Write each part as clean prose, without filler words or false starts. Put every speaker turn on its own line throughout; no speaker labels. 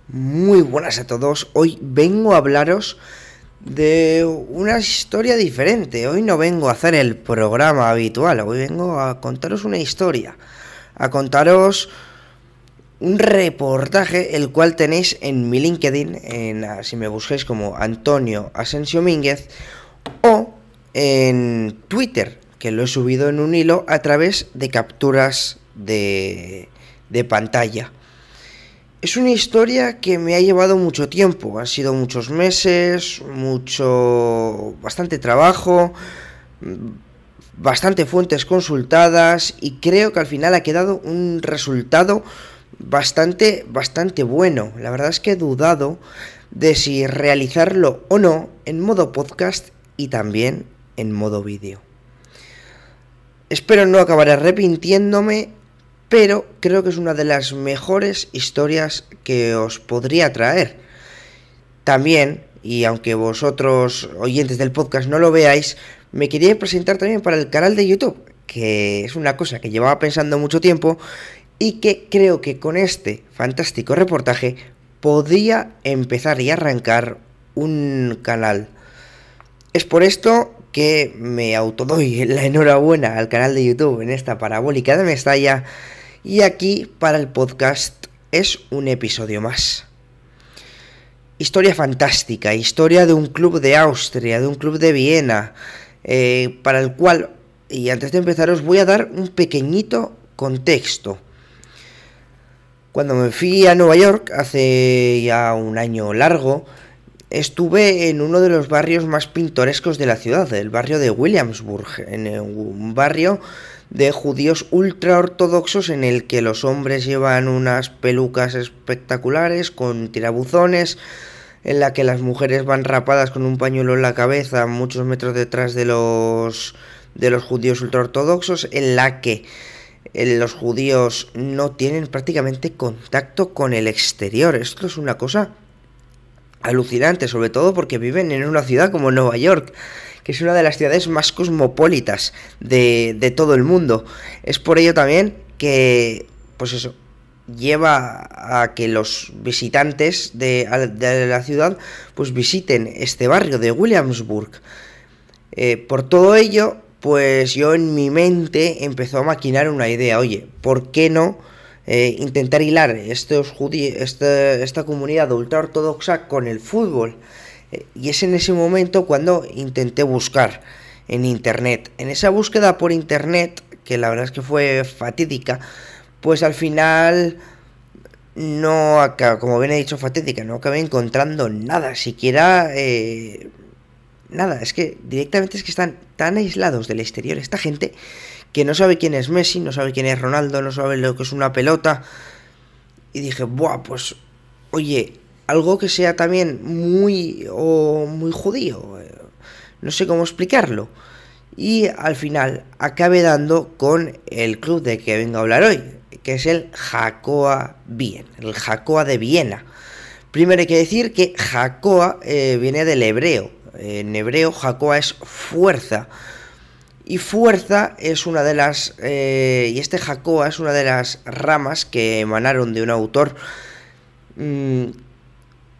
Muy buenas a todos. Hoy vengo a hablaros de una historia diferente. Hoy no vengo a hacer el programa habitual. Hoy vengo a contaros una historia. A contaros un reportaje el cual tenéis en mi LinkedIn, si me busquéis como Antonio Asensio Mínguez, o en Twitter, que lo he subido en un hilo a través de capturas de pantalla. Es una historia que me ha llevado mucho tiempo, han sido muchos meses, bastante trabajo, bastante fuentes consultadas y creo que al final ha quedado un resultado bastante bueno. La verdad es que he dudado de si realizarlo o no en modo podcast y también en modo vídeo. Espero no acabar arrepintiéndome, pero creo que es una de las mejores historias que os podría traer. También, y aunque vosotros, oyentes del podcast, no lo veáis, me quería presentar también para el canal de YouTube, que es una cosa que llevaba pensando mucho tiempo y que creo que con este fantástico reportaje podría empezar y arrancar un canal. Es por esto que me autodoy la enhorabuena al canal de YouTube en esta parabólica de Mestalla. Y aquí, para el podcast, es un episodio más. Historia fantástica, historia de un club de Austria, de un club de Viena, para el cual, y antes de empezar, os voy a dar un pequeñito contexto. Cuando me fui a Nueva York, hace ya un año largo, estuve en uno de los barrios más pintorescos de la ciudad, el barrio de Williamsburg, en un barrio de judíos ultraortodoxos en el que los hombres llevan unas pelucas espectaculares con tirabuzones, en la que las mujeres van rapadas con un pañuelo en la cabeza muchos metros detrás de los judíos ultraortodoxos, en la que los judíos no tienen prácticamente contacto con el exterior. Esto es una cosa alucinante, sobre todo porque viven en una ciudad como Nueva York, que es una de las ciudades más cosmopolitas de todo el mundo. Es por ello también que, pues eso, lleva a que los visitantes de la ciudad pues visiten este barrio de Williamsburg. Por todo ello, pues yo en mi mente empezó a maquinar una idea. Oye, ¿por qué no intentar hilar esta comunidad ultraortodoxa con el fútbol? Y es en ese momento cuando intenté buscar en internet. En esa búsqueda por internet, que la verdad es que fue fatídica, pues al final no acabé, como bien he dicho, fatídica, no acabé encontrando nada, siquiera nada. Es que directamente es que están tan aislados del exterior esta gente que no sabe quién es Messi, no sabe quién es Ronaldo, no sabe lo que es una pelota. Y dije, buah, pues oye, algo que sea también muy judío, no sé cómo explicarlo. Y al final acabé dando con el club de que vengo a hablar hoy, que es el Hakoah Wien, el Hakoah de Viena. Primero hay que decir que Hakoah viene del hebreo. En hebreo Hakoah es fuerza. Y fuerza es una de las... y este Hakoah es una de las ramas que emanaron de un autor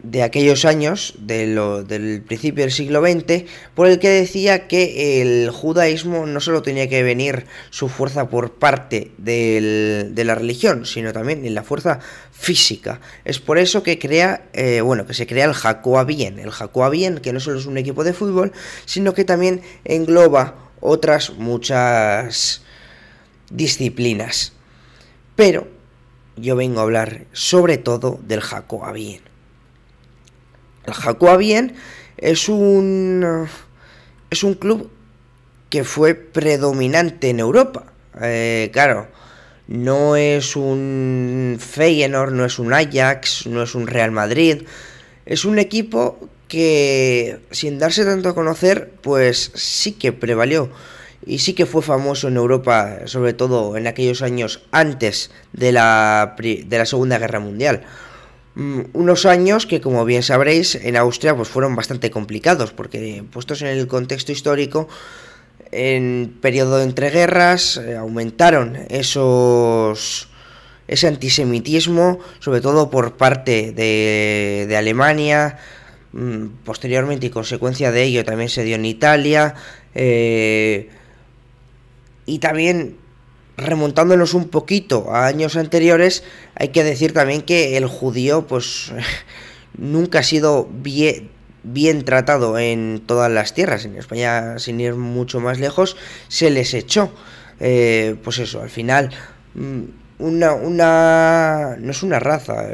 de aquellos años, del principio del siglo XX, por el que decía que el judaísmo no solo tenía que venir su fuerza por parte de la religión, sino también en la fuerza física. Es por eso que que se crea el Hakoah Wien. El Hakoah Wien, que no solo es un equipo de fútbol, sino que también engloba otras muchas disciplinas. Pero yo vengo a hablar sobre todo del Hakoah Wien. El Hakoah Wien es un club que fue predominante en Europa. Claro, no es un Feyenoord, no es un Ajax, no es un Real Madrid. Es un equipo que, sin darse tanto a conocer, pues sí que prevalió y sí que fue famoso en Europa, sobre todo en aquellos años antes de la Segunda Guerra Mundial. Unos años que, como bien sabréis, en Austria pues fueron bastante complicados, porque puestos en el contexto histórico, en periodo de entreguerras aumentaron ese antisemitismo, sobre todo por parte de Alemania, posteriormente y consecuencia de ello también se dio en Italia, y también remontándonos un poquito a años anteriores, hay que decir también que el judío pues nunca ha sido bien tratado en todas las tierras. En España, sin ir mucho más lejos, se les echó. Pues eso, al final, no es una raza,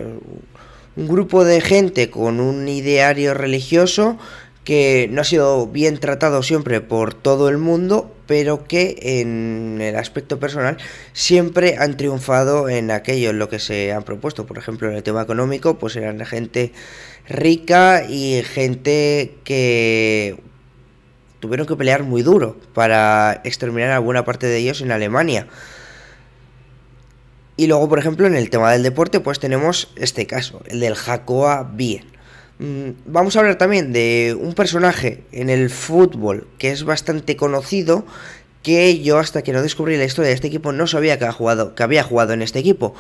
un grupo de gente con un ideario religioso que no ha sido bien tratado siempre por todo el mundo, pero que en el aspecto personal siempre han triunfado en aquello en lo que se han propuesto. Por ejemplo, en el tema económico, pues eran gente rica y gente que tuvieron que pelear muy duro para exterminar a buena parte de ellos en Alemania. Y luego, por ejemplo, en el tema del deporte, pues tenemos este caso, el del Hakoah Bien. Vamos a hablar también de un personaje en el fútbol que es bastante conocido, que yo hasta que no descubrí la historia de este equipo no sabía que había jugado en este equipo,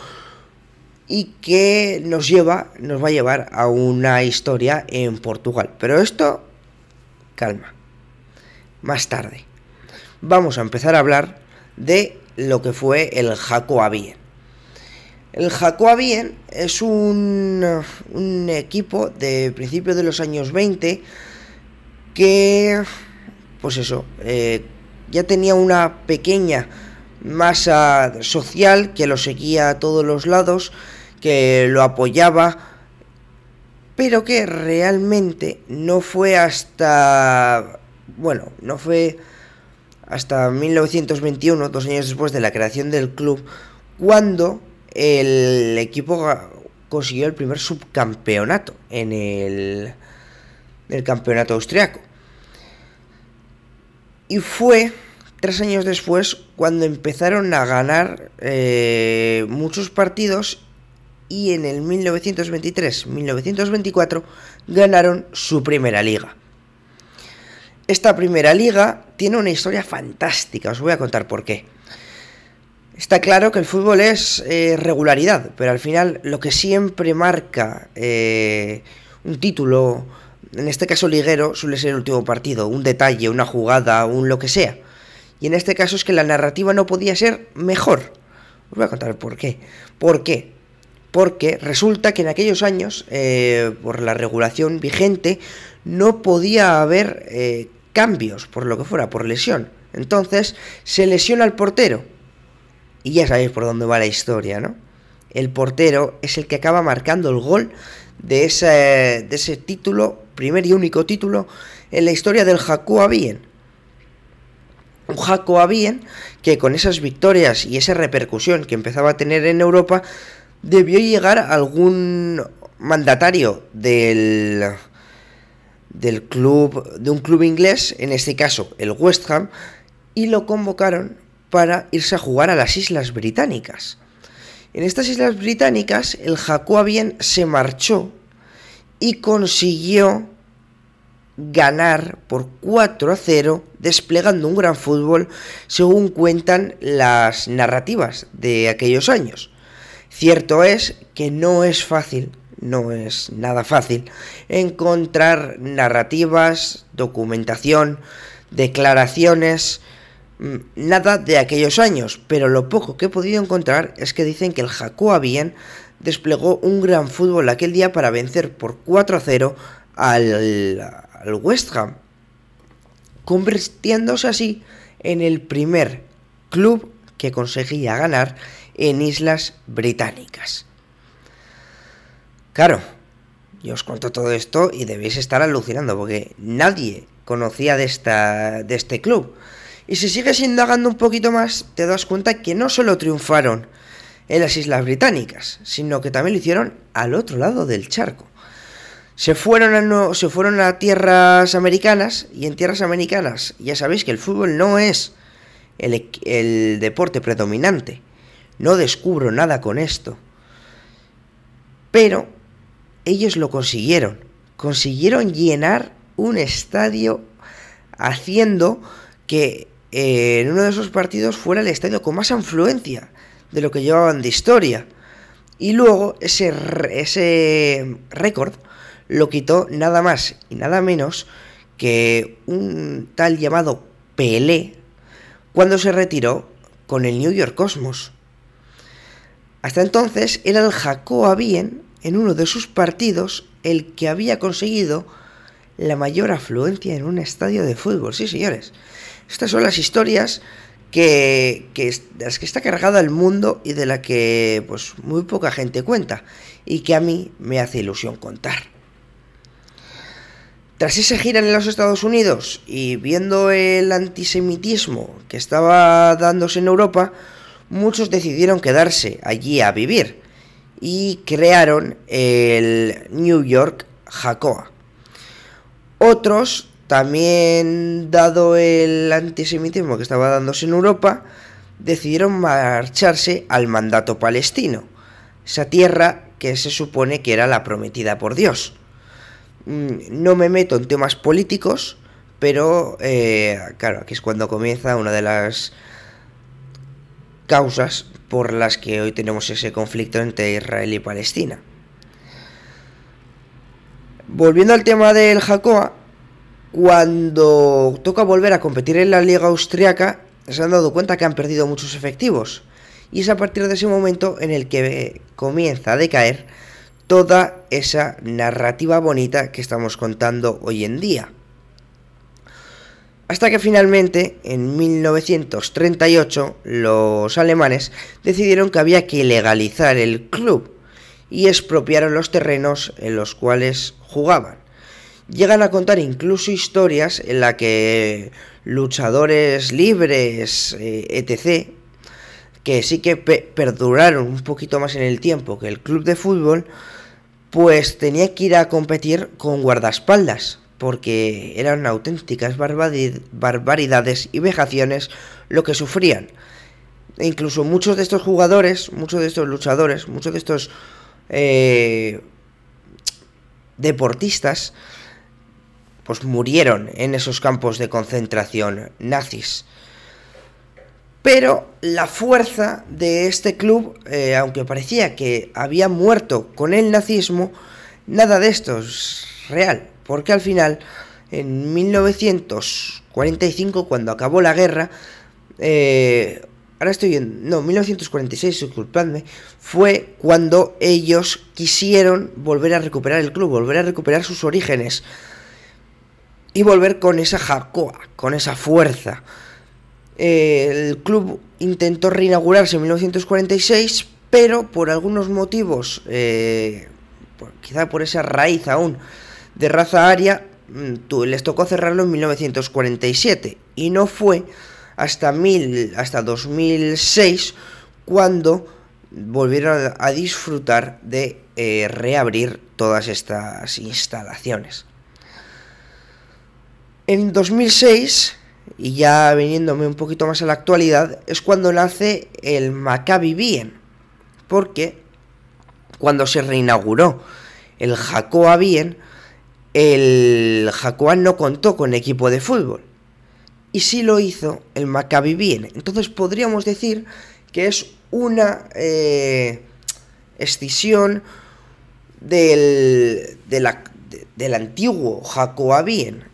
y que nos va a llevar a una historia en Portugal. Pero esto, calma, más tarde. Vamos a empezar a hablar de lo que fue el Hakoah Bien. El Hakoah Bien es un equipo de principios de los años 20 que, pues eso, ya tenía una pequeña masa social que lo seguía a todos los lados, que lo apoyaba, pero que realmente no fue hasta 1921, 2 años después de la creación del club, cuando el equipo consiguió el primer subcampeonato en el campeonato austriaco. Y fue 3 años después cuando empezaron a ganar muchos partidos, y en el 1923-1924 ganaron su primera liga. Esta primera liga tiene una historia fantástica, os voy a contar por qué. Está claro que el fútbol es regularidad, pero al final lo que siempre marca un título, en este caso liguero, suele ser el último partido, un detalle, una jugada, un lo que sea. Y en este caso es que la narrativa no podía ser mejor. Os voy a contar por qué. ¿Por qué? Porque resulta que en aquellos años, por la regulación vigente, no podía haber cambios, por lo que fuera, por lesión. Entonces se lesiona al portero. Y ya sabéis por dónde va la historia, ¿no? El portero es el que acaba marcando el gol de ese título, primer y único título en la historia del Hakoah Bien. Un Hakoah Bien que con esas victorias y esa repercusión que empezaba a tener en Europa, debió llegar a algún mandatario del club, de un club inglés, en este caso el West Ham, y lo convocaron para irse a jugar a las Islas Británicas. En estas Islas Británicas el Hakoah Bien se marchó y consiguió ganar por 4-0, desplegando un gran fútbol, según cuentan las narrativas de aquellos años. Cierto es que no es fácil, no es nada fácil, encontrar narrativas, documentación, declaraciones, nada de aquellos años, pero lo poco que he podido encontrar es que dicen que el Hakoah Bien desplegó un gran fútbol aquel día para vencer por 4-0 al West Ham, convirtiéndose así en el primer club que conseguía ganar en Islas Británicas. Claro, yo os cuento todo esto y debéis estar alucinando porque nadie conocía de este club. Y si sigues indagando un poquito más, te das cuenta que no solo triunfaron en las Islas Británicas, sino que también lo hicieron al otro lado del charco. Se fueron a tierras americanas, y en tierras americanas ya sabéis que el fútbol no es el deporte predominante. No descubro nada con esto. Pero ellos lo consiguieron. Consiguieron llenar un estadio, haciendo que en uno de esos partidos fuera el estadio con más afluencia de lo que llevaban de historia. Y luego ese récord lo quitó nada más y nada menos que un tal llamado Pelé cuando se retiró con el New York Cosmos. Hasta entonces era el Hakoah Bien en uno de sus partidos el que había conseguido la mayor afluencia en un estadio de fútbol. Sí, señores. Estas son las historias de las que está cargado el mundo y de la que pues muy poca gente cuenta y que a mí me hace ilusión contar. Tras esa gira en los Estados Unidos y viendo el antisemitismo que estaba dándose en Europa, muchos decidieron quedarse allí a vivir y crearon el New York Hakoah. Otros, también dado el antisemitismo que estaba dándose en Europa, decidieron marcharse al mandato palestino, esa tierra que se supone que era la prometida por Dios. No me meto en temas políticos, pero claro, aquí es cuando comienza una de las causas por las que hoy tenemos ese conflicto entre Israel y Palestina. Volviendo al tema del Hakoah, cuando toca volver a competir en la liga austriaca, se han dado cuenta que han perdido muchos efectivos. Y es a partir de ese momento en el que comienza a decaer toda esa narrativa bonita que estamos contando hoy en día. Hasta que finalmente, en 1938, los alemanes decidieron que había que legalizar el club y expropiaron los terrenos en los cuales jugaban. Llegan a contar incluso historias en las que luchadores libres, etc., que sí que perduraron un poquito más en el tiempo que el club de fútbol, pues tenía que ir a competir con guardaespaldas, porque eran auténticas barbaridades y vejaciones lo que sufrían. E incluso muchos de estos jugadores, muchos de estos luchadores, muchos de estos deportistas, pues murieron en esos campos de concentración nazis. Pero la fuerza de este club, aunque parecía que había muerto con el nazismo, nada de esto es real, porque al final, en 1945, cuando acabó la guerra, 1946, disculpadme, fue cuando ellos quisieron volver a recuperar el club, volver a recuperar sus orígenes y volver con esa Hakoah, con esa fuerza. El club intentó reinaugurarse en 1946, pero por algunos motivos, quizá por esa raíz aún de raza aria, les tocó cerrarlo en 1947 y no fue hasta 2006 cuando volvieron a disfrutar de reabrir todas estas instalaciones. En 2006, y ya viniéndome un poquito más a la actualidad, es cuando nace el Maccabi Bien, porque cuando se reinauguró el Hakoah Bien, el Hakoah no contó con equipo de fútbol, y sí lo hizo el Maccabi Bien. Entonces podríamos decir que es una escisión del antiguo Hakoah Bien.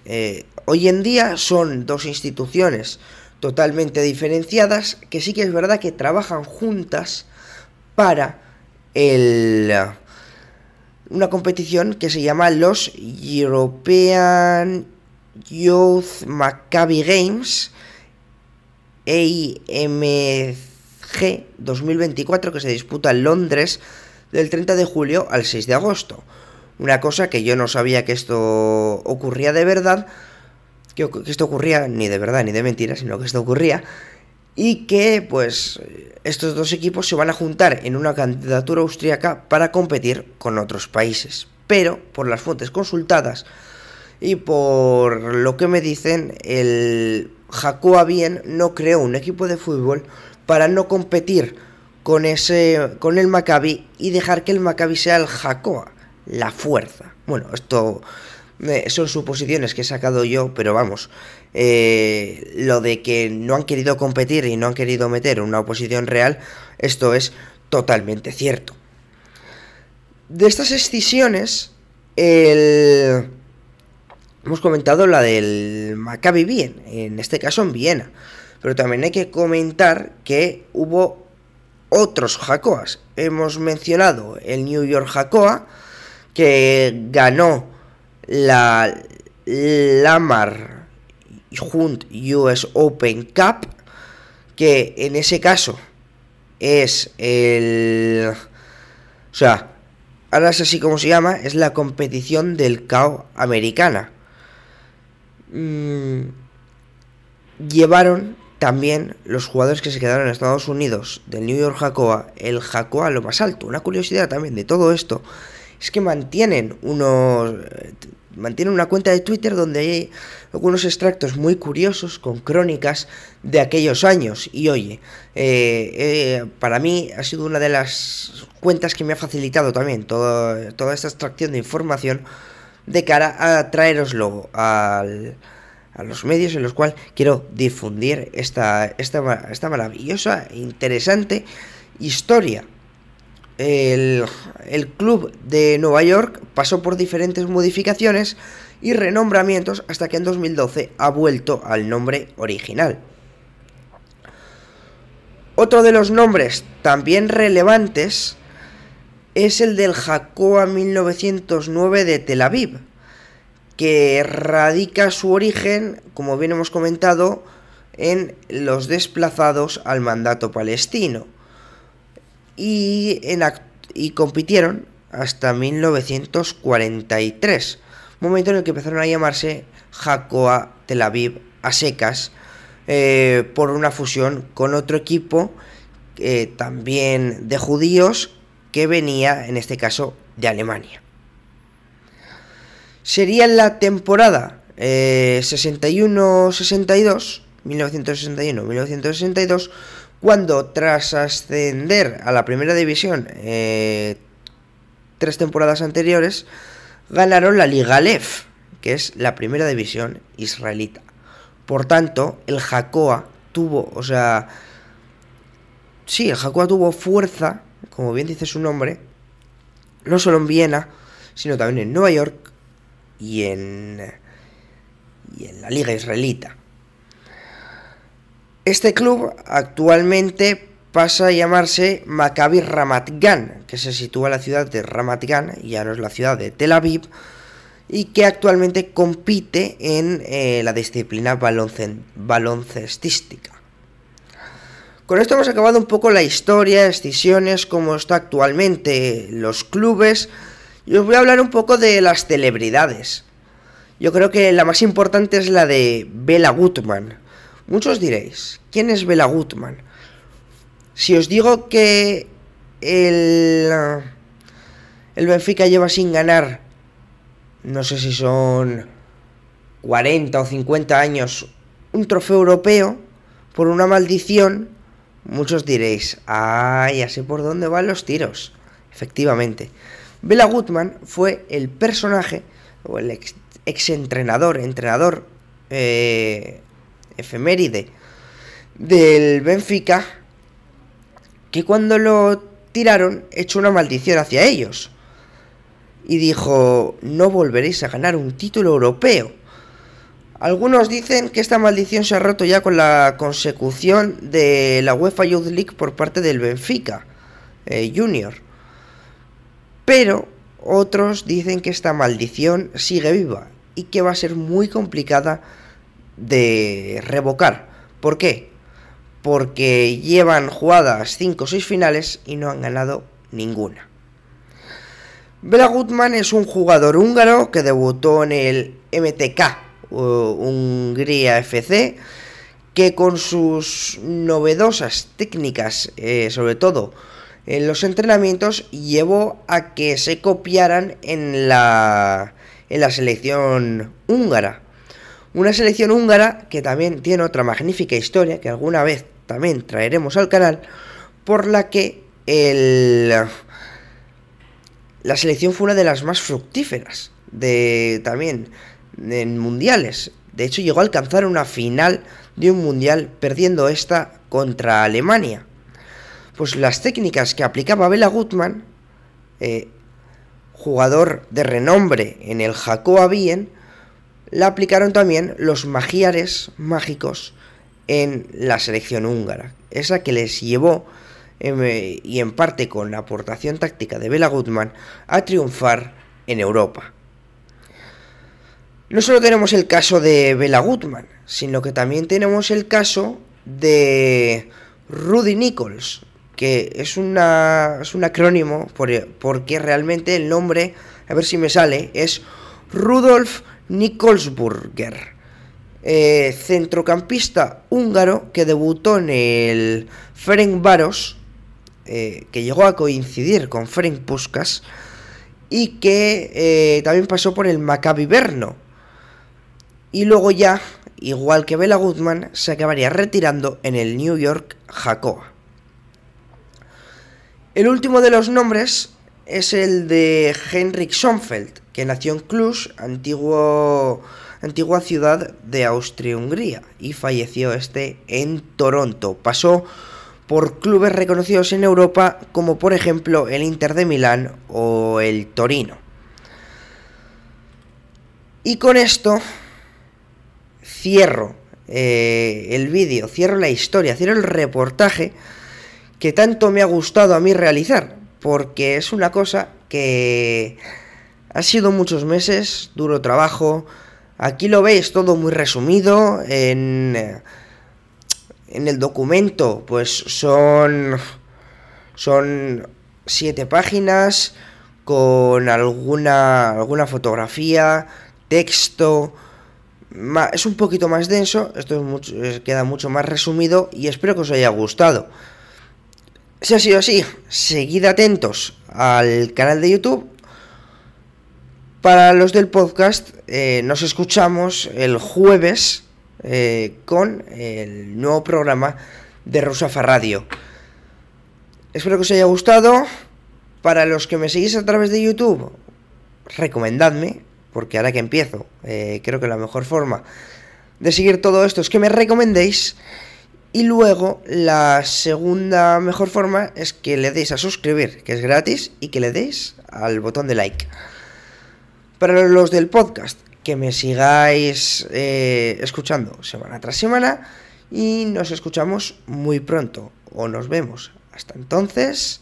Hoy en día son dos instituciones totalmente diferenciadas, que sí que es verdad que trabajan juntas para una competición que se llama los European Youth Maccabi Games, EIMG 2024, que se disputa en Londres del 30 de julio al 6 de agosto. Una cosa que yo no sabía que esto ocurría de verdad, que esto ocurría ni de verdad ni de mentira, sino que esto ocurría, y que pues estos dos equipos se van a juntar en una candidatura austríaca para competir con otros países. Pero por las fuentes consultadas y por lo que me dicen, el Hakoah Bien no creó un equipo de fútbol para no competir con el Maccabi y dejar que el Maccabi sea el Hakoah, la fuerza. Bueno, esto son suposiciones que he sacado yo, pero vamos, lo de que no han querido competir y no han querido meter una oposición real, esto es totalmente cierto. De estas escisiones, hemos comentado la del Maccabi Wien, en este caso en Viena. Pero también hay que comentar que hubo otros Hakoas. Hemos mencionado el New York Hakoa, que ganó la Lamar Hunt US Open Cup, que en ese caso es o sea, ahora es así como se llama, es la competición del KO americana. Llevaron también los jugadores que se quedaron en Estados Unidos del New York Hakoa, el Hakoa a lo más alto. Una curiosidad también de todo esto es que mantienen una cuenta de Twitter donde hay algunos extractos muy curiosos con crónicas de aquellos años. Y oye, para mí ha sido una de las cuentas que me ha facilitado también toda esta extracción de información de cara a traeroslo a los medios en los cuales quiero difundir esta maravillosa e interesante historia. El club de Nueva York pasó por diferentes modificaciones y renombramientos hasta que en 2012 ha vuelto al nombre original. Otro de los nombres también relevantes es el del Hakoa 1909 de Tel Aviv, que radica su origen, como bien hemos comentado, en los desplazados al mandato palestino. Y compitieron hasta 1943, momento en el que empezaron a llamarse Hakoa Tel Aviv a secas, por una fusión con otro equipo también de judíos que venía, en este caso, de Alemania. Sería en la temporada 61-62, 1961-1962, cuando tras ascender a la primera división 3 temporadas anteriores, ganaron la Liga Aleph, que es la primera división israelita. Por tanto, el Hakoa tuvo, el Hakoa tuvo fuerza, como bien dice su nombre, no solo en Viena, sino también en Nueva York y en la Liga Israelita. Este club actualmente pasa a llamarse Maccabi Ramat Gan, que se sitúa en la ciudad de Ramat Gan, y ya no es la ciudad de Tel Aviv, y que actualmente compite en la disciplina baloncestística. Con esto hemos acabado un poco la historia, escisiones, cómo está actualmente los clubes, y os voy a hablar un poco de las celebridades. Yo creo que la más importante es la de Bela Gutmann. Muchos diréis, ¿quién es Bela Gutmann? Si os digo que el Benfica lleva sin ganar, no sé si son 40 o 50 años, un trofeo europeo por una maldición, muchos diréis, ya sé por dónde van los tiros. Efectivamente, Bela Gutmann fue el personaje, o el entrenador efeméride del Benfica, que cuando lo tiraron echó una maldición hacia ellos y dijo: no volveréis a ganar un título europeo. Algunos dicen que esta maldición se ha roto ya con la consecución de la UEFA Youth League por parte del Benfica Junior, pero otros dicen que esta maldición sigue viva y que va a ser muy complicada de revocar. ¿Por qué? Porque llevan jugadas 5 o 6 finales y no han ganado ninguna. Bela Gutmann es un jugador húngaro que debutó en el MTK Hungría FC, que con sus novedosas técnicas, sobre todo en los entrenamientos, llevó a que se copiaran en la selección húngara. Una selección húngara que también tiene otra magnífica historia que alguna vez también traeremos al canal, por la que la selección fue una de las más fructíferas también en mundiales. De hecho, llegó a alcanzar una final de un mundial, perdiendo esta contra Alemania. Pues las técnicas que aplicaba Bela Gutmann jugador de renombre en el Hakoah Bien, la aplicaron también los magiares mágicos en la selección húngara, esa que les llevó, y en parte con la aportación táctica de Bela Gutmann, a triunfar en Europa. No solo tenemos el caso de Bela Gutmann, sino que también tenemos el caso de Rudy Nichols, que es un acrónimo porque realmente el nombre, a ver si me sale, es Rudolf Nicholsburger, centrocampista húngaro que debutó en el Ferencváros, que llegó a coincidir con Ferenc Puskás, y que también pasó por el Maccabi Brno, y luego ya, igual que Bela Gutmann, se acabaría retirando en el New York Hakoah. El último de los nombres es el de Henrik Schönfeldt, que nació en Cluj, antigua ciudad de Austria-Hungría, y falleció en Toronto. Pasó por clubes reconocidos en Europa, como por ejemplo el Inter de Milán o el Torino. Y con esto cierro el vídeo, cierro la historia, cierro el reportaje que tanto me ha gustado a mí realizar, porque es una cosa que ha sido muchos meses, duro trabajo. Aquí lo veis todo muy resumido. En el documento pues son 7 páginas con alguna fotografía, texto. Es un poquito más denso, esto queda mucho más resumido, y espero que os haya gustado. Si ha sido así, seguid atentos al canal de YouTube. Para los del podcast, nos escuchamos el jueves con el nuevo programa de Rusafa Radio. Espero que os haya gustado. Para los que me seguís a través de YouTube, recomendadme, porque ahora que empiezo, creo que la mejor forma de seguir todo esto es que me recomendéis. Y luego la segunda mejor forma es que le deis a suscribir, que es gratis, y que le deis al botón de like. Para los del podcast, que me sigáis escuchando semana tras semana, y nos escuchamos muy pronto, o nos vemos. Hasta entonces,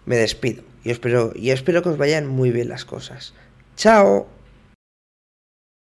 me despido y espero que os vayan muy bien las cosas. ¡Chao!